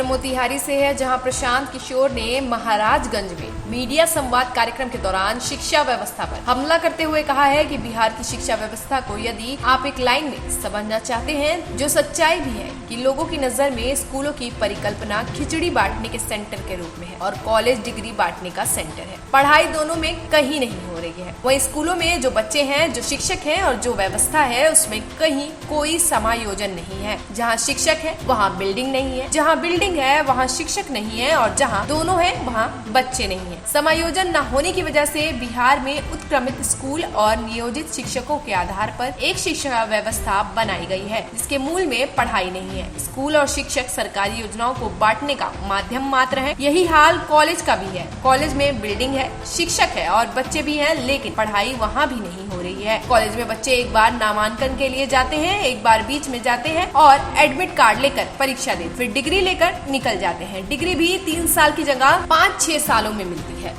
मोतिहारी से है, जहां प्रशांत किशोर ने महाराजगंज में मीडिया संवाद कार्यक्रम के दौरान शिक्षा व्यवस्था पर हमला करते हुए कहा है कि बिहार की शिक्षा व्यवस्था को यदि आप एक लाइन में समझना चाहते हैं, जो सच्चाई भी है कि लोगों की नजर में स्कूलों की परिकल्पना खिचड़ी बांटने के सेंटर के रूप में है और कॉलेज डिग्री बांटने का सेंटर है। पढ़ाई दोनों में कहीं नहीं हो रही है। वहीं स्कूलों में जो बच्चे हैं, जो शिक्षक हैं और जो व्यवस्था है, उसमें कहीं कोई समायोजन नहीं है। जहाँ शिक्षक है वहाँ बिल्डिंग नहीं है, जहाँ बिल्डिंग है वहाँ शिक्षक नहीं है और जहाँ दोनों है वहाँ बच्चे नहीं है। समायोजन न होने की वजह से बिहार में उत्क्रमित स्कूल और नियोजित शिक्षकों के आधार पर एक शिक्षा व्यवस्था बनाई गई है, जिसके मूल में पढ़ाई नहीं है। स्कूल और शिक्षक सरकारी योजनाओं को बांटने का माध्यम मात्र है। यही हाल कॉलेज का भी है। कॉलेज में बिल्डिंग है, शिक्षक है और बच्चे भी हैं, लेकिन पढ़ाई वहाँ भी नहीं हो रही है। कॉलेज में बच्चे एक बार नामांकन के लिए जाते हैं, एक बार बीच में जाते हैं और एडमिट कार्ड लेकर परीक्षा दे, फिर डिग्री लेकर निकल जाते हैं। डिग्री भी 3 साल की जगह 5-6 सालों में मिलती है।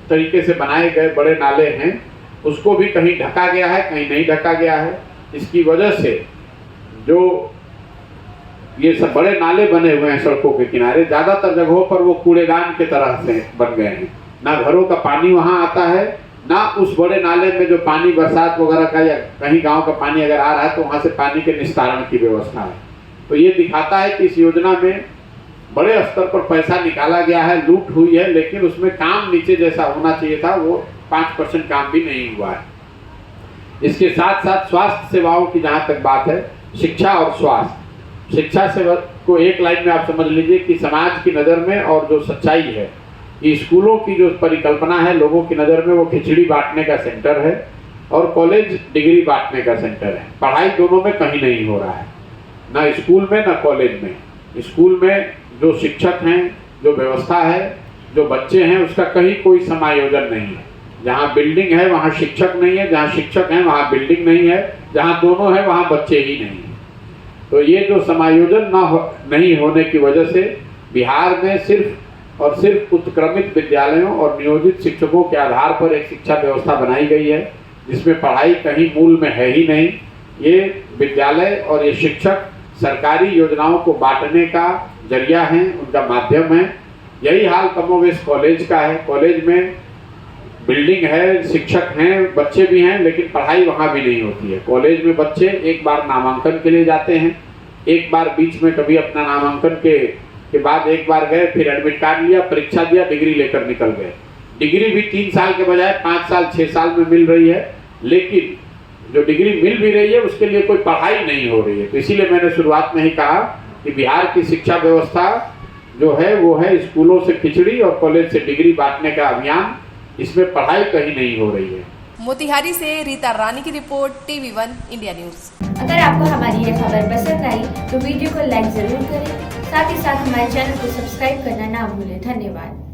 तरीके से बनाए गए बड़े नाले हैं, उसको भी कहीं ढका गया है, कहीं नहीं ढका गया है। इसकी वजह से जो ये सब बड़े नाले बने हुए हैं सड़कों के किनारे, ज्यादातर जगहों पर वो कूड़ेदान के तरह से बन गए हैं। ना घरों का पानी वहां आता है, ना उस बड़े नाले में जो पानी बरसात वगैरह का या कहीं गांव का पानी अगर आ रहा है तो वहां से पानी के निस्तारण की व्यवस्था है। तो ये दिखाता है कि इस योजना में बड़े स्तर पर पैसा निकाला गया है, लूट हुई है, लेकिन उसमें काम नीचे जैसा होना चाहिए था वो 5% काम भी नहीं हुआ है। इसके साथ साथ स्वास्थ्य सेवाओं की जहाँ तक बात है, शिक्षा और स्वास्थ्य, शिक्षा सेवा को एक लाइन में आप समझ लीजिए कि समाज की नज़र में और जो सच्चाई है कि स्कूलों की जो परिकल्पना है लोगों की नज़र में, वो खिचड़ी बांटने का सेंटर है और कॉलेज डिग्री बांटने का सेंटर है। पढ़ाई दोनों में कहीं नहीं हो रहा है, ना स्कूल में ना कॉलेज में। स्कूल में जो शिक्षक हैं, जो व्यवस्था है, जो बच्चे हैं, उसका कहीं कोई समायोजन नहीं है। जहाँ बिल्डिंग है वहाँ शिक्षक नहीं है, जहाँ शिक्षक हैं वहाँ बिल्डिंग नहीं है, जहाँ दोनों है वहाँ बच्चे ही नहीं है। तो ये जो समायोजन नहीं होने की वजह से बिहार में सिर्फ और सिर्फ उत्क्रमित विद्यालयों और नियोजित शिक्षकों के आधार पर एक शिक्षा व्यवस्था बनाई गई है, जिसमें पढ़ाई कहीं मूल में है ही नहीं। ये विद्यालय और ये शिक्षक सरकारी योजनाओं को बांटने का जरिया है, उनका माध्यम है। यही हाल कमोवेश कॉलेज का है। कॉलेज में बिल्डिंग है, शिक्षक हैं, बच्चे भी हैं, लेकिन पढ़ाई वहाँ भी नहीं होती है। कॉलेज में बच्चे एक बार नामांकन के लिए जाते हैं, एक बार बीच में कभी अपना नामांकन के बाद एक बार गए, फिर एडमिट कार्ड लिया, परीक्षा दिया, डिग्री लेकर निकल गए। डिग्री भी 3 साल के बजाय 5 साल 6 साल में मिल रही है, लेकिन जो डिग्री मिल भी रही है उसके लिए कोई पढ़ाई नहीं हो रही है। तो इसीलिए मैंने शुरुआत में ही कहा कि बिहार की शिक्षा व्यवस्था जो है वो है स्कूलों से खिचड़ी और कॉलेज से डिग्री बांटने का अभियान। इसमें पढ़ाई कहीं नहीं हो रही है। मोतिहारी से रीता रानी की रिपोर्ट, TV1 इंडिया न्यूज। अगर आपको हमारी ये खबर पसंद आई तो वीडियो को लाइक जरूर करें, साथ ही साथ हमारे चैनल को सब्सक्राइब करना ना भूलें। धन्यवाद।